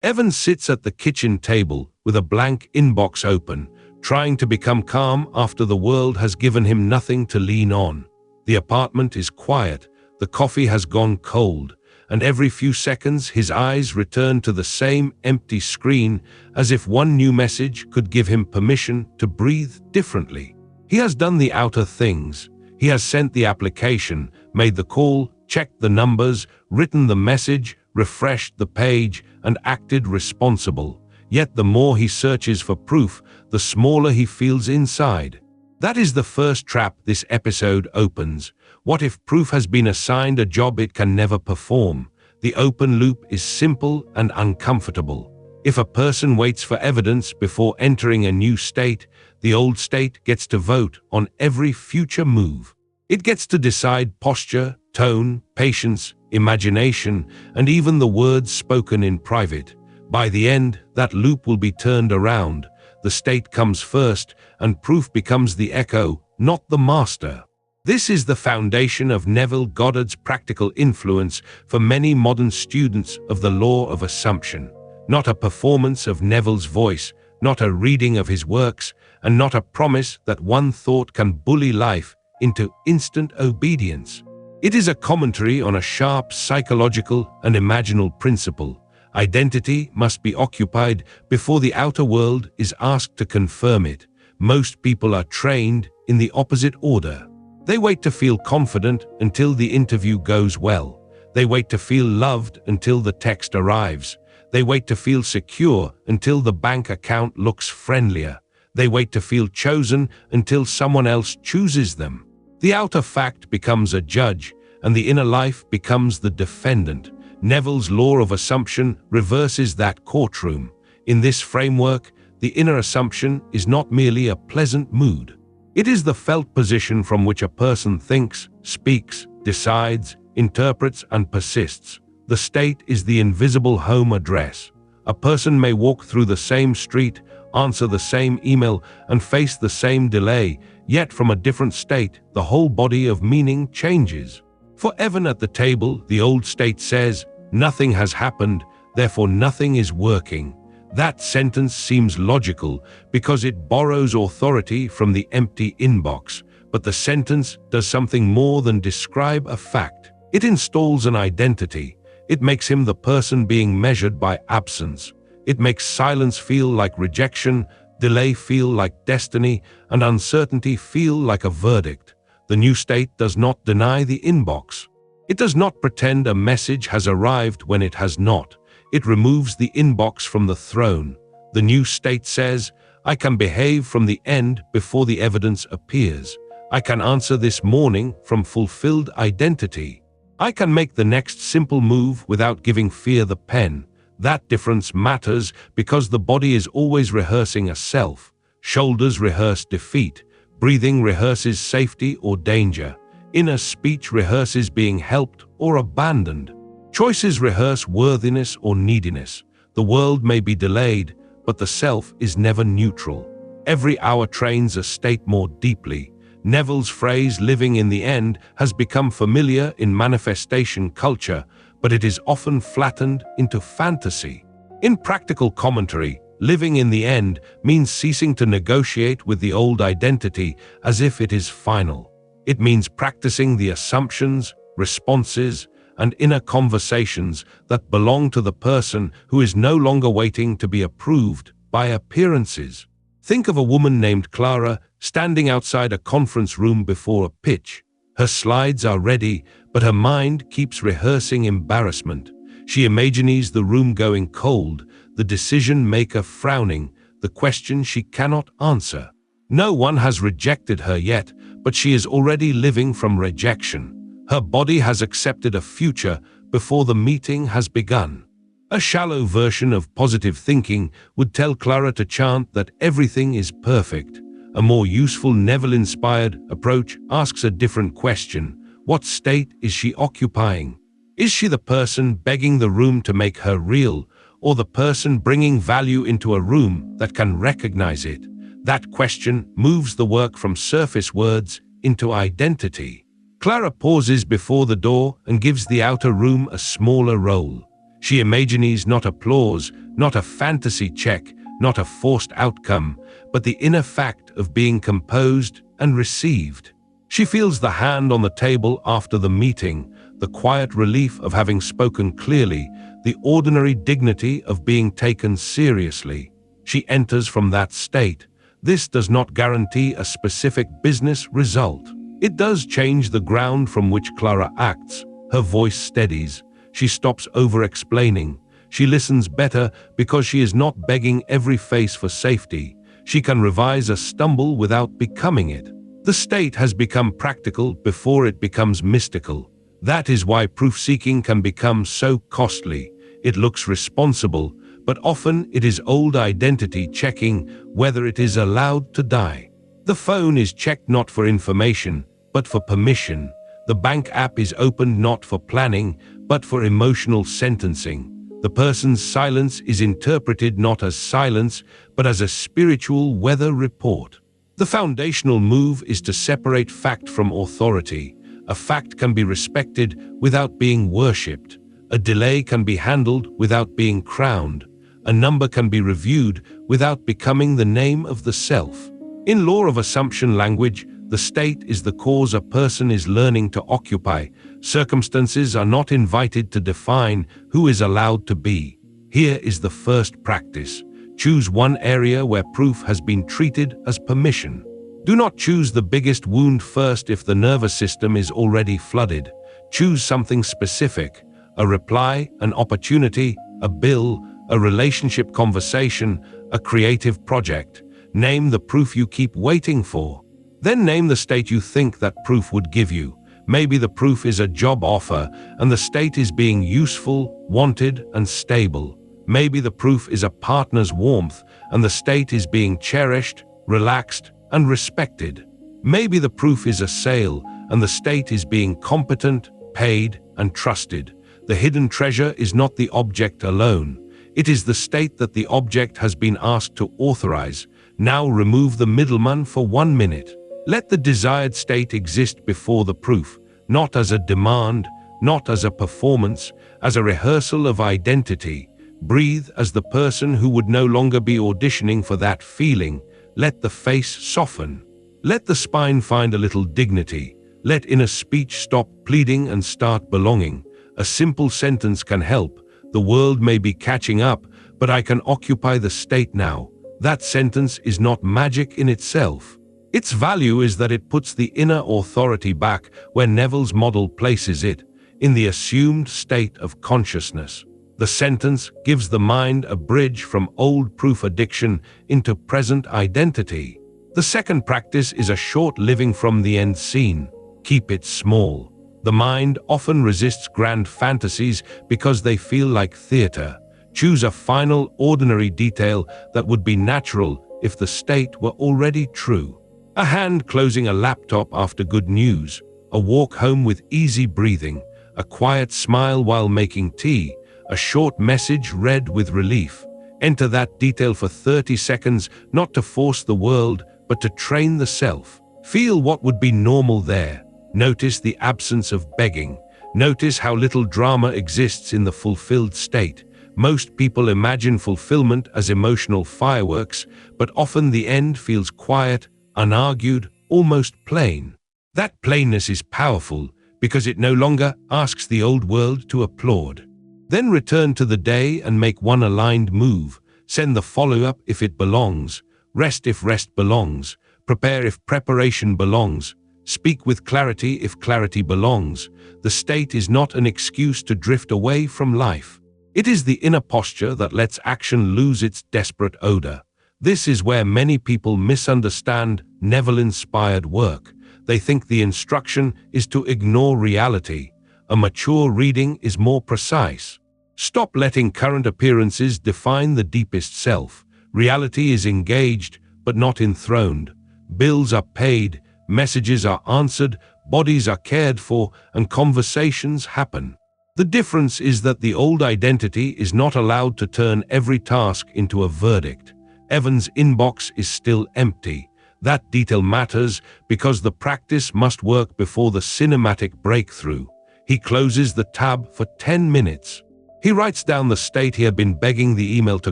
Evan sits at the kitchen table with a blank inbox open, trying to become calm after the world has given him nothing to lean on. The apartment is quiet, the coffee has gone cold, and every few seconds his eyes return to the same empty screen, as if one new message could give him permission to breathe differently. He has done the outer things. He has sent the application, made the call, checked the numbers, written the message, refreshed the page, and acted responsible. Yet the more he searches for proof, the smaller he feels inside. That is the first trap this episode opens. What if proof has been assigned a job it can never perform? The open loop is simple and uncomfortable. If a person waits for evidence before entering a new state, the old state gets to vote on every future move. It gets to decide posture, tone, patience, imagination, and even the words spoken in private. By the end, that loop will be turned around. The state comes first, and proof becomes the echo, not the master. This is the foundation of Neville Goddard's practical influence for many modern students of the law of assumption. Not a performance of Neville's voice, not a reading of his works, and not a promise that one thought can bully life into instant obedience. It is a commentary on a sharp psychological and imaginal principle. Identity must be occupied before the outer world is asked to confirm it. Most people are trained in the opposite order. They wait to feel confident until the interview goes well. They wait to feel loved until the text arrives. They wait to feel secure until the bank account looks friendlier. They wait to feel chosen until someone else chooses them. The outer fact becomes a judge, and the inner life becomes the defendant. Neville's law of assumption reverses that courtroom. In this framework, the inner assumption is not merely a pleasant mood. It is the felt position from which a person thinks, speaks, decides, interprets, and persists. The state is the invisible home address. A person may walk through the same street, answer the same email, and face the same delay, yet from a different state, the whole body of meaning changes. For Evan at the table, the old state says, "Nothing has happened, therefore nothing is working." That sentence seems logical because it borrows authority from the empty inbox, but the sentence does something more than describe a fact. It installs an identity. It makes him the person being measured by absence. It makes silence feel like rejection, delay feel like destiny, and uncertainty feel like a verdict. The new state does not deny the inbox. It does not pretend a message has arrived when it has not. It removes the inbox from the throne. The new state says, "I can behave from the end before the evidence appears. I can answer this morning from fulfilled identity. I can make the next simple move without giving fear the pen." That difference matters because the body is always rehearsing a self. Shoulders rehearse defeat. Breathing rehearses safety or danger. Inner speech rehearses being helped or abandoned. Choices rehearse worthiness or neediness. The world may be delayed, but the self is never neutral. Every hour trains a state more deeply. Neville's phrase "living in the end" has become familiar in manifestation culture, but it is often flattened into fantasy. In practical commentary, living in the end means ceasing to negotiate with the old identity as if it is final. It means practicing the assumptions, responses, and inner conversations that belong to the person who is no longer waiting to be approved by appearances. Think of a woman named Clara standing outside a conference room before a pitch. Her slides are ready, but her mind keeps rehearsing embarrassment. She imagines the room going cold, the decision maker frowning, the question she cannot answer. No one has rejected her yet, but she is already living from rejection. Her body has accepted a future before the meeting has begun. A shallow version of positive thinking would tell Clara to chant that everything is perfect. A more useful Neville-inspired approach asks a different question. What state is she occupying? Is she the person begging the room to make her real, or the person bringing value into a room that can recognize it? That question moves the work from surface words into identity. Clara pauses before the door and gives the outer room a smaller role. She imagines not applause, Not a fantasy check, not a forced outcome, but the inner fact of being composed and received. She feels the hand on the table after the meeting, the quiet relief of having spoken clearly, the ordinary dignity of being taken seriously. She enters from that state. This does not guarantee a specific business result. It does change the ground from which Clara acts. Her voice steadies. She stops over-explaining. She listens better because she is not begging every face for safety. She can revise a stumble without becoming it. The state has become practical before it becomes mystical. That is why proof-seeking can become so costly. It looks responsible, but often it is old identity checking whether it is allowed to die. The phone is checked not for information, but for permission. The bank app is opened not for planning, but for emotional sentencing. The person's silence is interpreted not as silence, but as a spiritual weather report. The foundational move is to separate fact from authority. A fact can be respected without being worshipped. A delay can be handled without being crowned. A number can be reviewed without becoming the name of the self. In law of assumption language, the state is the cause a person is learning to occupy. Circumstances are not invited to define who is allowed to be. Here is the first practice. Choose one area where proof has been treated as permission. Do not choose the biggest wound first if the nervous system is already flooded. Choose something specific: a reply, an opportunity, a bill, a relationship conversation, a creative project. Name the proof you keep waiting for. Then name the state you think that proof would give you. Maybe the proof is a job offer and the state is being useful, wanted, and stable. Maybe the proof is a partner's warmth and the state is being cherished, relaxed, and respected. Maybe the proof is a sale and the state is being competent, paid, and trusted. The hidden treasure is not the object alone. It is the state that the object has been asked to authorize. Now remove the middleman for 1 minute. Let the desired state exist before the proof, not as a demand, not as a performance, as a rehearsal of identity. Breathe as the person who would no longer be auditioning for that feeling. Let the face soften. Let the spine find a little dignity. Let inner speech stop pleading and start belonging. A simple sentence can help. The world may be catching up, but I can occupy the state now. That sentence is not magic in itself. Its value is that it puts the inner authority back where Neville's model places it, in the assumed state of consciousness. The sentence gives the mind a bridge from old proof addiction into present identity. The second practice is a short living from the end scene. Keep it small. The mind often resists grand fantasies because they feel like theater. Choose a final, ordinary detail that would be natural if the state were already true. A hand closing a laptop after good news, a walk home with easy breathing, a quiet smile while making tea, a short message read with relief. Enter that detail for 30 seconds, not to force the world, but to train the self. Feel what would be normal there. Notice the absence of begging. Notice how little drama exists in the fulfilled state. Most people imagine fulfillment as emotional fireworks, but often the end feels quiet, unargued, almost plain. That plainness is powerful because it no longer asks the old world to applaud. Then return to the day and make one aligned move. Send the follow-up if it belongs. Rest if rest belongs. Prepare if preparation belongs. Speak with clarity if clarity belongs. The state is not an excuse to drift away from life. It is the inner posture that lets action lose its desperate odor. This is where many people misunderstand Neville-inspired work. They think the instruction is to ignore reality. A mature reading is more precise. Stop letting current appearances define the deepest self. Reality is engaged, but not enthroned. Bills are paid, messages are answered, bodies are cared for, and conversations happen. The difference is that the old identity is not allowed to turn every task into a verdict. Evan's inbox is still empty. That detail matters because the practice must work before the cinematic breakthrough. He closes the tab for 10 minutes. He writes down the state he had been begging the email to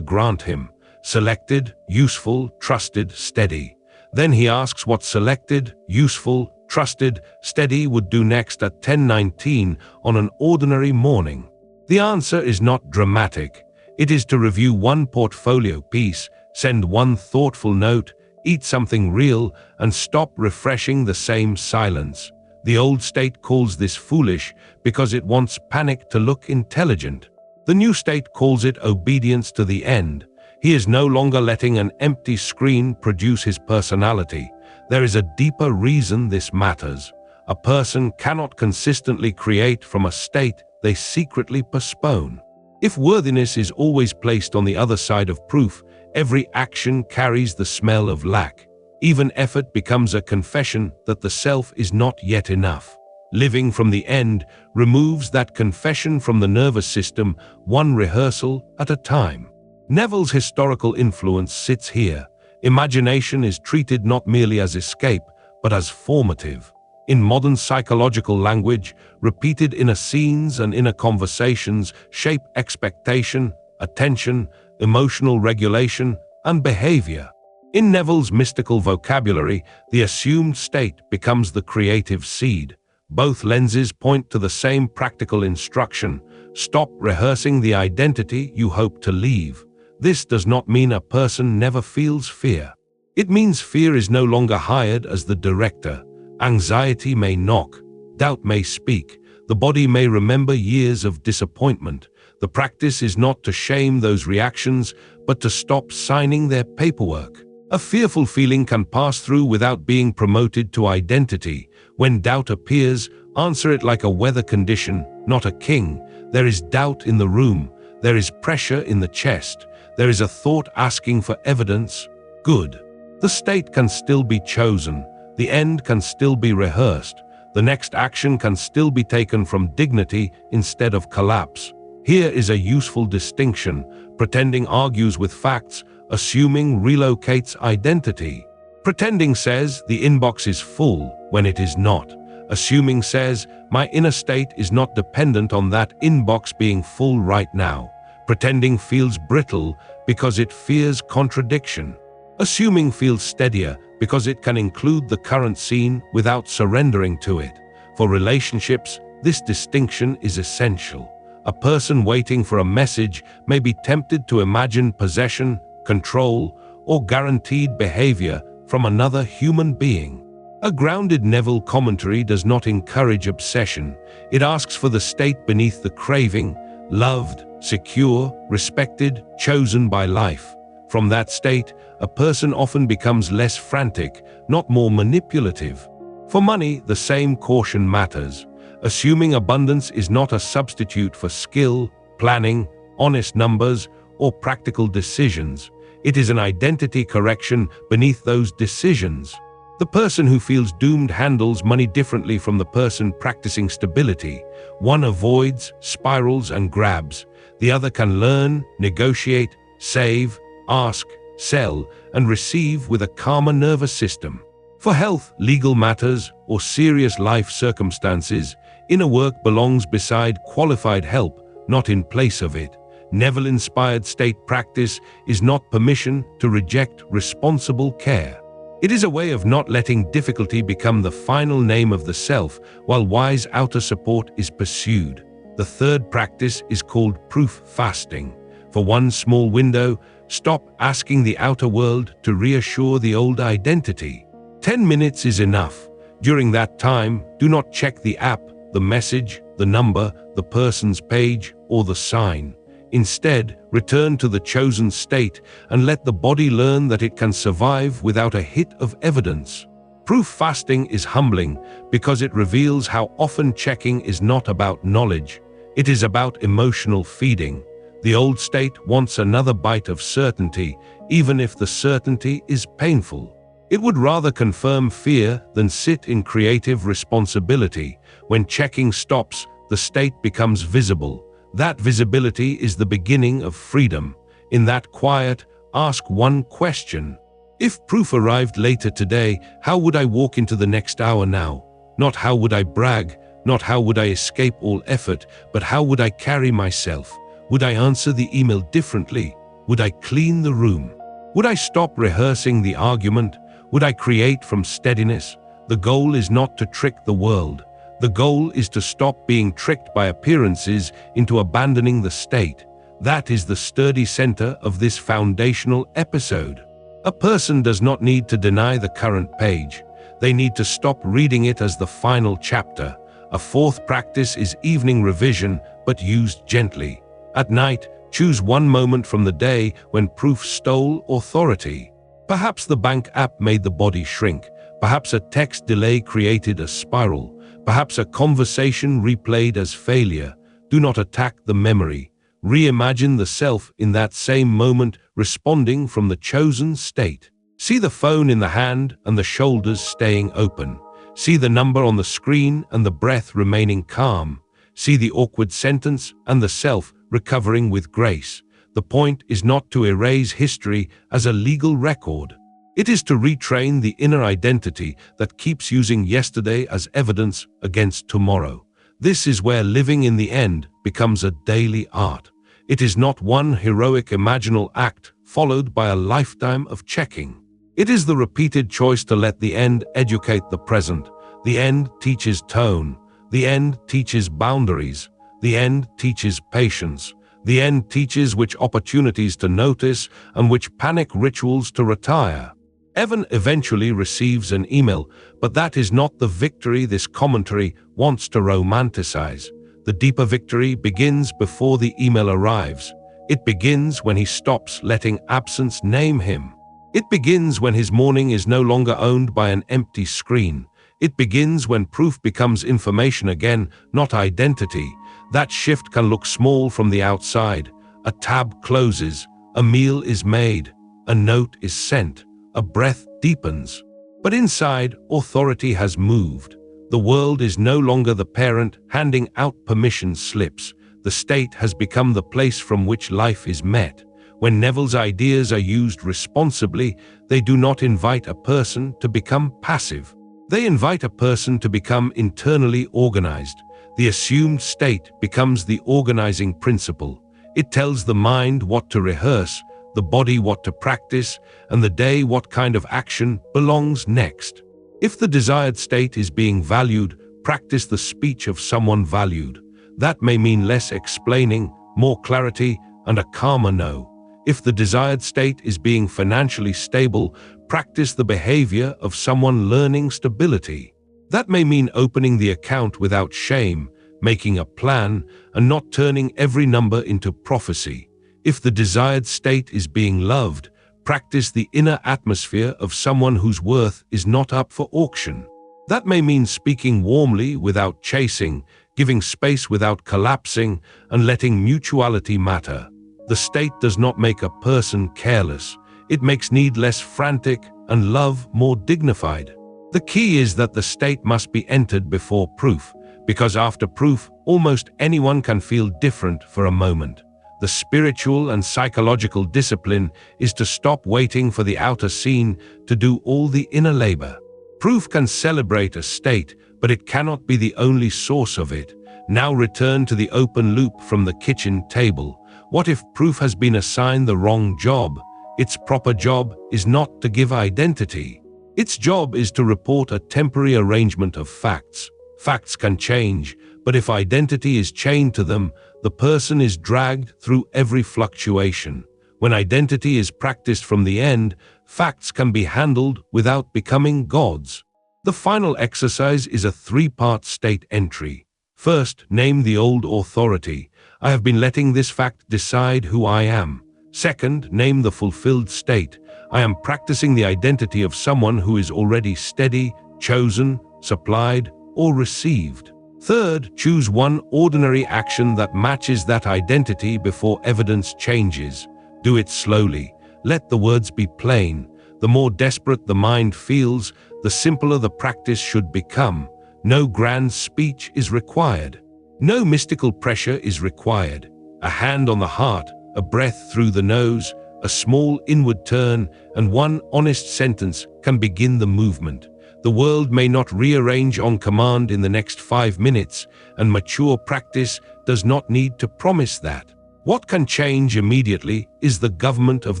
grant him: selected, useful, trusted, steady. Then he asks what selected, useful, trusted, steady would do next at 10:19 on an ordinary morning. The answer is not dramatic. It is to review one portfolio piece, send one thoughtful note, eat something real, and stop refreshing the same silence. The old state calls this foolish because it wants panic to look intelligent. The new state calls it obedience to the end. He is no longer letting an empty screen produce his personality. There is a deeper reason this matters. A person cannot consistently create from a state they secretly postpone. If worthiness is always placed on the other side of proof, every action carries the smell of lack. Even effort becomes a confession that the self is not yet enough. Living from the end removes that confession from the nervous system, one rehearsal at a time. Neville's historical influence sits here. Imagination is treated not merely as escape, but as formative. In modern psychological language, repeated inner scenes and inner conversations shape expectation, attention, emotional regulation, and behavior. In Neville's mystical vocabulary, the assumed state becomes the creative seed. Both lenses point to the same practical instruction: stop rehearsing the identity you hope to leave. This does not mean a person never feels fear. It means fear is no longer hired as the director. Anxiety may knock, doubt may speak, the body may remember years of disappointment. The practice is not to shame those reactions, but to stop signing their paperwork. A fearful feeling can pass through without being promoted to identity. When doubt appears, answer it like a weather condition, not a king. There is doubt in the room. There is pressure in the chest. There is a thought asking for evidence. Good. The state can still be chosen. The end can still be rehearsed. The next action can still be taken from dignity instead of collapse. Here is a useful distinction. Pretending argues with facts. Assuming relocates identity. Pretending says the inbox is full when it is not. Assuming says my inner state is not dependent on that inbox being full right now. Pretending feels brittle because it fears contradiction. Assuming feels steadier because it can include the current scene without surrendering to it. For relationships, this distinction is essential. A person waiting for a message may be tempted to imagine possession, control, or guaranteed behavior from another human being. A grounded Neville commentary does not encourage obsession. It asks for the state beneath the craving: loved, secure, respected, chosen by life. From that state, a person often becomes less frantic, not more manipulative. For money, the same caution matters. Assuming abundance is not a substitute for skill, planning, honest numbers, or practical decisions. It is an identity correction beneath those decisions. The person who feels doomed handles money differently from the person practicing stability. One avoids, spirals, and grabs. The other can learn, negotiate, save, ask, sell, and receive with a calmer nervous system. For health, legal matters, or serious life circumstances, inner work belongs beside qualified help, not in place of it. Neville-inspired state practice is not permission to reject responsible care. It is a way of not letting difficulty become the final name of the self, while wise outer support is pursued. The third practice is called proof fasting. For one small window, stop asking the outer world to reassure the old identity. 10 minutes is enough. During that time, do not check the app, the message, the number, the person's page, or the sign. Instead, return to the chosen state and let the body learn that it can survive without a hit of evidence. Proof fasting is humbling because it reveals how often checking is not about knowledge. It is about emotional feeding. The old state wants another bite of certainty, even if the certainty is painful. It would rather confirm fear than sit in creative responsibility. When checking stops, the state becomes visible. That visibility is the beginning of freedom. In that quiet, ask one question. If proof arrived later today, how would I walk into the next hour now? Not how would I brag, not how would I escape all effort, but how would I carry myself? Would I answer the email differently? Would I clean the room? Would I stop rehearsing the argument? Would I create from steadiness? The goal is not to trick the world. The goal is to stop being tricked by appearances into abandoning the state. That is the sturdy center of this foundational episode. A person does not need to deny the current page. They need to stop reading it as the final chapter. A fourth practice is evening revision, but used gently. At night, choose one moment from the day when proof stole authority. Perhaps the bank app made the body shrink. Perhaps a text delay created a spiral. Perhaps a conversation replayed as failure. Do not attack the memory. Reimagine the self in that same moment, responding from the chosen state. See the phone in the hand and the shoulders staying open. See the number on the screen and the breath remaining calm. See the awkward sentence and the self recovering with grace. The point is not to erase history as a legal record. It is to retrain the inner identity that keeps using yesterday as evidence against tomorrow. This is where living in the end becomes a daily art. It is not one heroic imaginal act followed by a lifetime of checking. It is the repeated choice to let the end educate the present. The end teaches tone. The end teaches boundaries. The end teaches patience. The end teaches which opportunities to notice and which panic rituals to retire. Evan eventually receives an email, but that is not the victory this commentary wants to romanticize. The deeper victory begins before the email arrives. It begins when he stops letting absence name him. It begins when his morning is no longer owned by an empty screen. It begins when proof becomes information again, not identity. That shift can look small from the outside. A tab closes, a meal is made, a note is sent, a breath deepens. But inside, authority has moved. The world is no longer the parent handing out permission slips. The state has become the place from which life is met. When Neville's ideas are used responsibly, they do not invite a person to become passive. They invite a person to become internally organized. The assumed state becomes the organizing principle. It tells the mind what to rehearse, the body what to practice, and the day what kind of action belongs next. If the desired state is being valued, practice the speech of someone valued. That may mean less explaining, more clarity, and a calmer no. If the desired state is being financially stable, practice the behavior of someone learning stability. That may mean opening the account without shame, making a plan, and not turning every number into prophecy. If the desired state is being loved, practice the inner atmosphere of someone whose worth is not up for auction. That may mean speaking warmly without chasing, giving space without collapsing, and letting mutuality matter. The state does not make a person careless. It makes need less frantic and love more dignified. The key is that the state must be entered before proof, because after proof, almost anyone can feel different for a moment. The spiritual and psychological discipline is to stop waiting for the outer scene to do all the inner labor. Proof can celebrate a state, but it cannot be the only source of it. Now return to the open loop from the kitchen table. What if proof has been assigned the wrong job? Its proper job is not to give identity. Its job is to report a temporary arrangement of facts. Facts can change, but if identity is chained to them, the person is dragged through every fluctuation. When identity is practiced from the end, facts can be handled without becoming gods. The final exercise is a three-part state entry. First, name the old authority. I have been letting this fact decide who I am. Second, name the fulfilled state. I am practicing the identity of someone who is already steady, chosen, supplied, or received. Third, choose one ordinary action that matches that identity before evidence changes. Do it slowly. Let the words be plain. The more desperate the mind feels, the simpler the practice should become. No grand speech is required. No mystical pressure is required. A hand on the heart, a breath through the nose, a small inward turn, and one honest sentence can begin the movement. The world may not rearrange on command in the next 5 minutes, and mature practice does not need to promise that. What can change immediately is the government of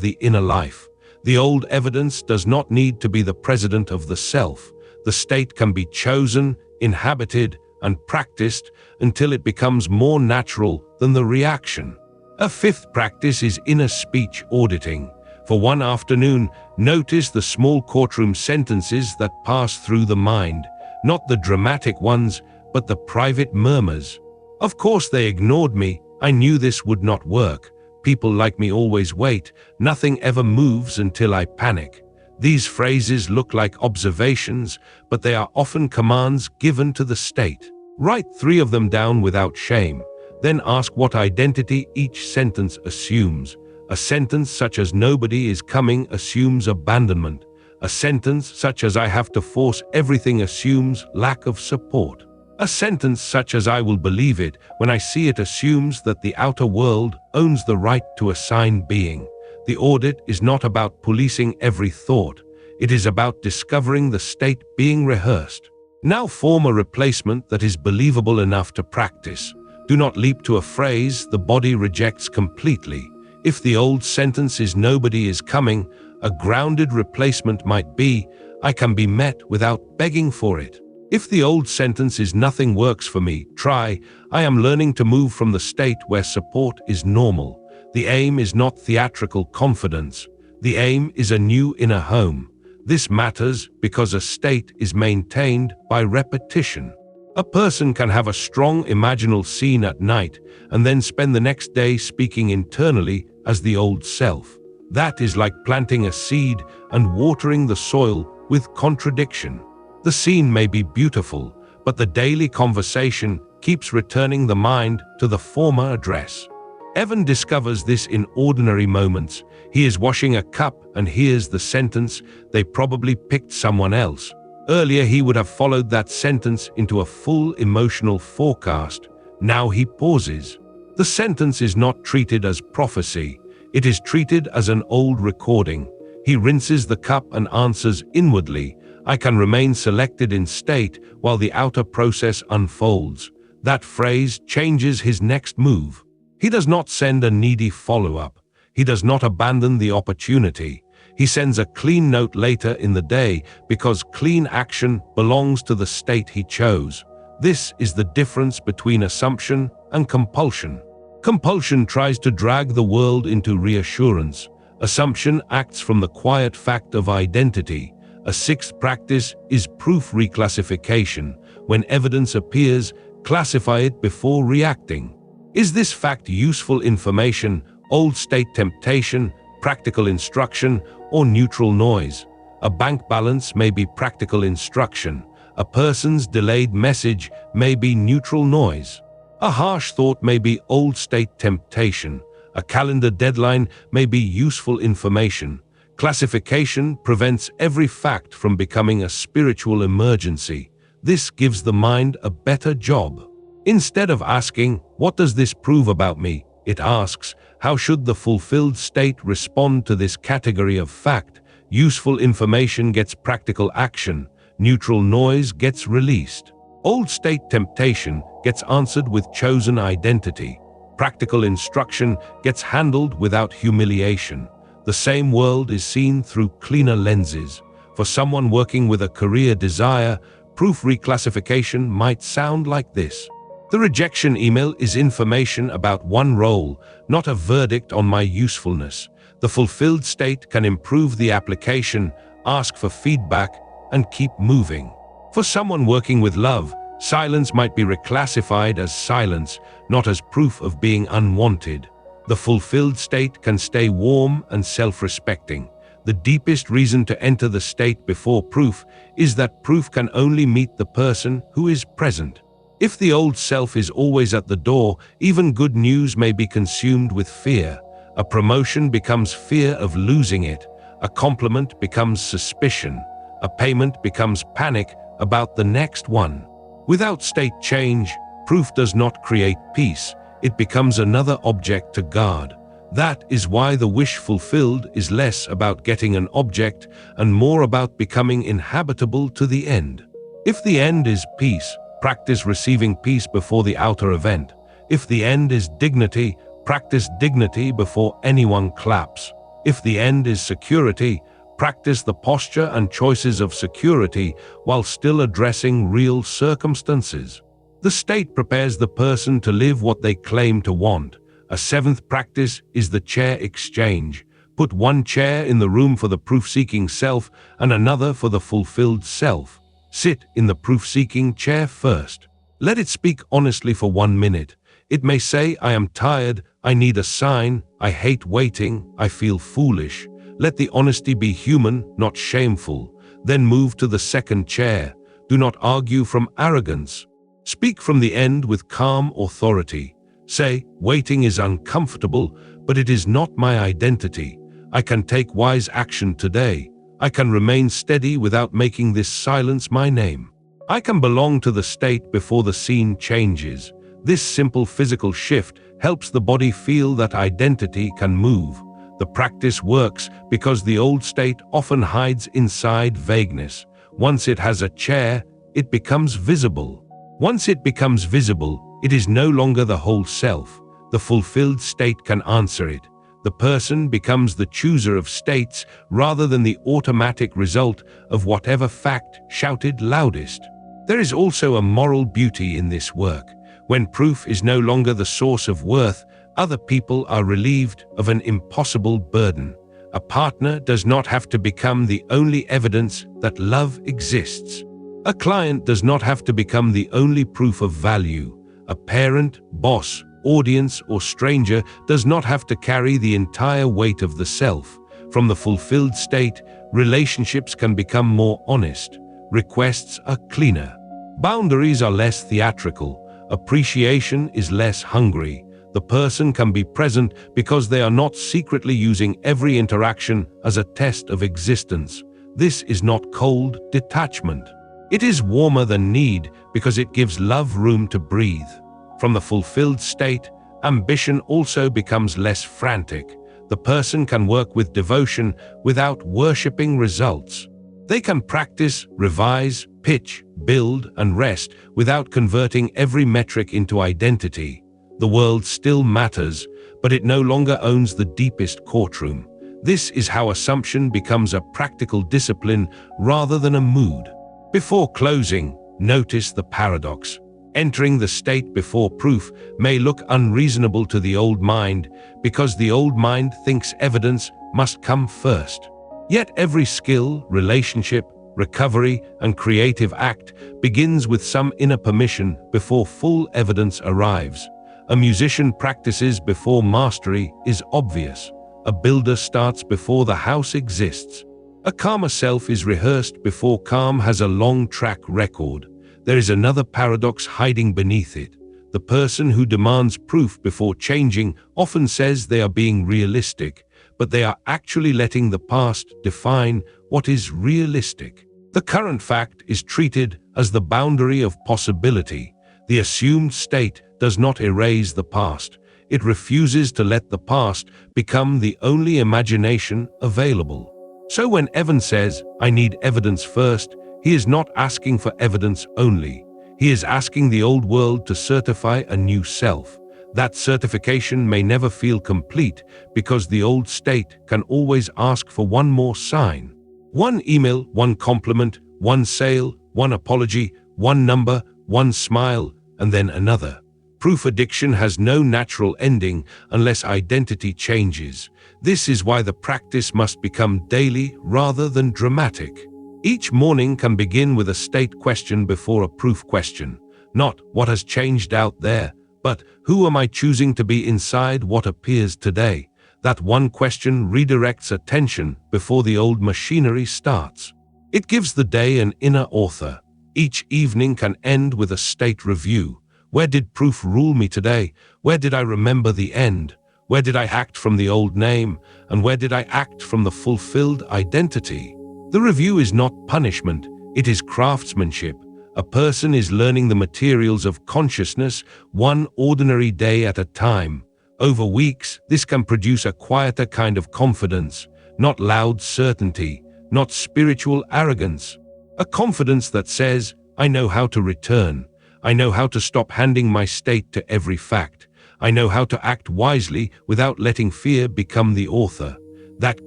the inner life. The old evidence does not need to be the president of the self. The state can be chosen, inhabited, and practiced until it becomes more natural than the reaction. A fifth practice is inner speech auditing. For one afternoon, notice the small courtroom sentences that pass through the mind, not the dramatic ones, but the private murmurs. Of course they ignored me. I knew this would not work. People like me always wait. Nothing ever moves until I panic. These phrases look like observations, but they are often commands given to the state. Write 3 of them down without shame. Then ask what identity each sentence assumes. A sentence such as "nobody is coming" assumes abandonment. A sentence such as "I have to force everything" assumes lack of support. A sentence such as "I will believe it when I see it" assumes that the outer world owns the right to assign being. The audit is not about policing every thought. It is about discovering the state being rehearsed. Now form a replacement that is believable enough to practice. Do not leap to a phrase the body rejects completely. If the old sentence is "nobody is coming," a grounded replacement might be "I can be met without begging for it." If the old sentence is "nothing works for me," try "I am learning to move from the state where support is normal." The aim is not theatrical confidence. The aim is a new inner home. This matters because a state is maintained by repetition. A person can have a strong imaginal scene at night and then spend the next day speaking internally as the old self. That is like planting a seed and watering the soil with contradiction. The scene may be beautiful, but the daily conversation keeps returning the mind to the former address. Evan discovers this in ordinary moments. He is washing a cup and hears the sentence, "They probably picked someone else." Earlier he would have followed that sentence into a full emotional forecast. Now he pauses. The sentence is not treated as prophecy. It is treated as an old recording. He rinses the cup and answers inwardly, "I can remain selected in state while the outer process unfolds." That phrase changes his next move. He does not send a needy follow-up. He does not abandon the opportunity. He sends a clean note later in the day because clean action belongs to the state he chose. This is the difference between assumption and compulsion. Compulsion tries to drag the world into reassurance. Assumption acts from the quiet fact of identity. A sixth practice is proof reclassification. When evidence appears, classify it before reacting. Is this fact useful information, old state temptation, practical instruction, or neutral noise? A bank balance may be practical instruction. A person's delayed message may be neutral noise. A harsh thought may be old state temptation. A calendar deadline may be useful information. Classification prevents every fact from becoming a spiritual emergency. This gives the mind a better job. Instead of asking, "What does this prove about me?" it asks, "How should the fulfilled state respond to this category of fact?" Useful information gets practical action. Neutral noise gets released. Old state temptation gets answered with chosen identity. Practical instruction gets handled without humiliation. The same world is seen through cleaner lenses. For someone working with a career desire, proof reclassification might sound like this. The rejection email is information about one role, not a verdict on my usefulness. The fulfilled state can improve the application, ask for feedback, and keep moving. For someone working with love, silence might be reclassified as silence, not as proof of being unwanted. The fulfilled state can stay warm and self-respecting. The deepest reason to enter the state before proof is that proof can only meet the person who is present. If the old self is always at the door, even good news may be consumed with fear. A promotion becomes fear of losing it. A compliment becomes suspicion. A payment becomes panic about the next one. Without state change, proof does not create peace. It becomes another object to guard. That is why the wish fulfilled is less about getting an object and more about becoming inhabitable to the end. If the end is peace, practice receiving peace before the outer event. If the end is dignity, Practice dignity before anyone claps. If the end is security, practice the posture and choices of security while still addressing real circumstances. The state prepares the person to live what they claim to want. A seventh practice is the chair exchange. Put one chair in the room for the proof-seeking self and another for the fulfilled self. Sit in the proof-seeking chair first. Let it speak honestly for 1 minute. It may say, I am tired, I need a sign, I hate waiting, I feel foolish. Let the honesty be human, not shameful. Then move to the second chair. Do not argue from arrogance. Speak from the end with calm authority. Say, waiting is uncomfortable, but it is not my identity. I can take wise action today. I can remain steady without making this silence my name. I can belong to the state before the scene changes. This simple physical shift helps the body feel that identity can move. The practice works because the old state often hides inside vagueness. Once it has a chair, it becomes visible. Once it becomes visible, it is no longer the whole self. The fulfilled state can answer it. The person becomes the chooser of states rather than the automatic result of whatever fact shouted loudest. There is also a moral beauty in this work. When proof is no longer the source of worth, other people are relieved of an impossible burden. A partner does not have to become the only evidence that love exists. A client does not have to become the only proof of value. A parent, boss, audience, or stranger does not have to carry the entire weight of the self. From the fulfilled state, relationships can become more honest. Requests are cleaner. Boundaries are less theatrical. Appreciation is less hungry. The person can be present because they are not secretly using every interaction as a test of existence. This is not cold detachment. It is warmer than need because it gives love room to breathe. From the fulfilled state, ambition also becomes less frantic. The person can work with devotion without worshipping results. They can practice, revise, pitch, build, and rest without converting every metric into identity. The world still matters, but it no longer owns the deepest courtroom. This is how assumption becomes a practical discipline rather than a mood. Before closing, notice the paradox. Entering the state before proof may look unreasonable to the old mind because the old mind thinks evidence must come first. Yet every skill, relationship, recovery, and creative act begins with some inner permission before full evidence arrives. A musician practices before mastery is obvious. A builder starts before the house exists. A calmer self is rehearsed before calm has a long track record. There is another paradox hiding beneath it. The person who demands proof before changing often says they are being realistic, but they are actually letting the past define what is realistic. The current fact is treated as the boundary of possibility. The assumed state does not erase the past. It refuses to let the past become the only imagination available. So when Evan says, I need evidence first, he is not asking for evidence only. He is asking the old world to certify a new self. That certification may never feel complete because the old state can always ask for one more sign. One email, one compliment, one sale, one apology, one number, one smile, and then another. Proof addiction has no natural ending unless identity changes. This is why the practice must become daily rather than dramatic. Each morning can begin with a state question before a proof question. Not what has changed out there, but who am I choosing to be inside what appears today? That one question redirects attention before the old machinery starts. It gives the day an inner author. Each evening can end with a state review. Where did proof rule me today? Where did I remember the end? Where did I act from the old name? And where did I act from the fulfilled identity? The review is not punishment, it is craftsmanship. A person is learning the materials of consciousness one ordinary day at a time. Over weeks, this can produce a quieter kind of confidence, not loud certainty, not spiritual arrogance. A confidence that says, I know how to return. I know how to stop handing my state to every fact. I know how to act wisely without letting fear become the author. That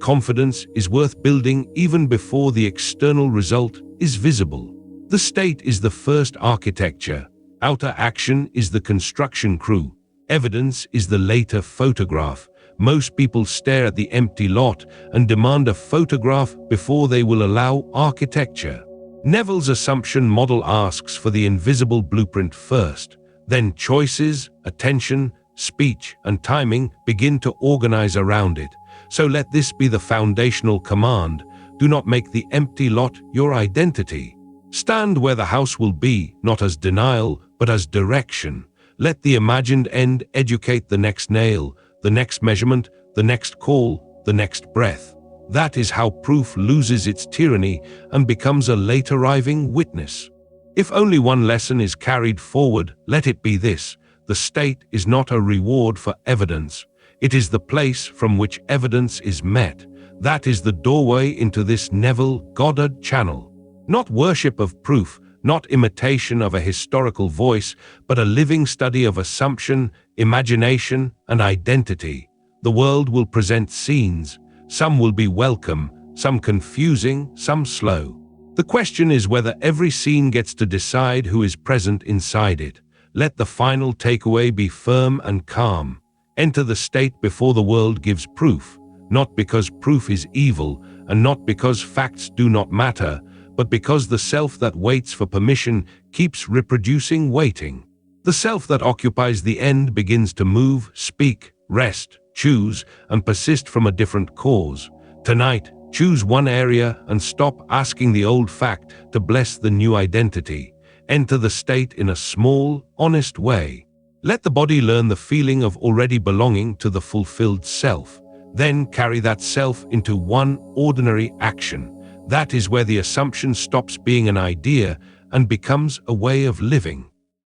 confidence is worth building even before the external result is visible. The state is the first architecture. Outer action is the construction crew. Evidence is the later photograph. Most people stare at the empty lot and demand a photograph before they will allow architecture. Neville's assumption model asks for the invisible blueprint first. Then choices, attention, speech, and timing begin to organize around it. So let this be the foundational command. Do not make the empty lot your identity. Stand where the house will be, not as denial, but as direction. Let the imagined end educate the next nail, the next measurement, the next call, the next breath. That is how proof loses its tyranny and becomes a late-arriving witness. If only one lesson is carried forward, let it be this: the state is not a reward for evidence. It is the place from which evidence is met. That is the doorway into this Neville Goddard channel. Not worship of proof, not imitation of a historical voice, but a living study of assumption, imagination, and identity. The world will present scenes. Some will be welcome, some confusing, some slow. The question is whether every scene gets to decide who is present inside it. Let the final takeaway be firm and calm. Enter the state before the world gives proof, not because proof is evil, and not because facts do not matter, but because the self that waits for permission keeps reproducing waiting. The self that occupies the end begins to move, speak, rest, choose, and persist from a different cause. Tonight, choose one area and stop asking the old fact to bless the new identity. Enter the state in a small, honest way. Let the body learn the feeling of already belonging to the fulfilled self. Then carry that self into one ordinary action. That is where the assumption stops being an idea and becomes a way of living.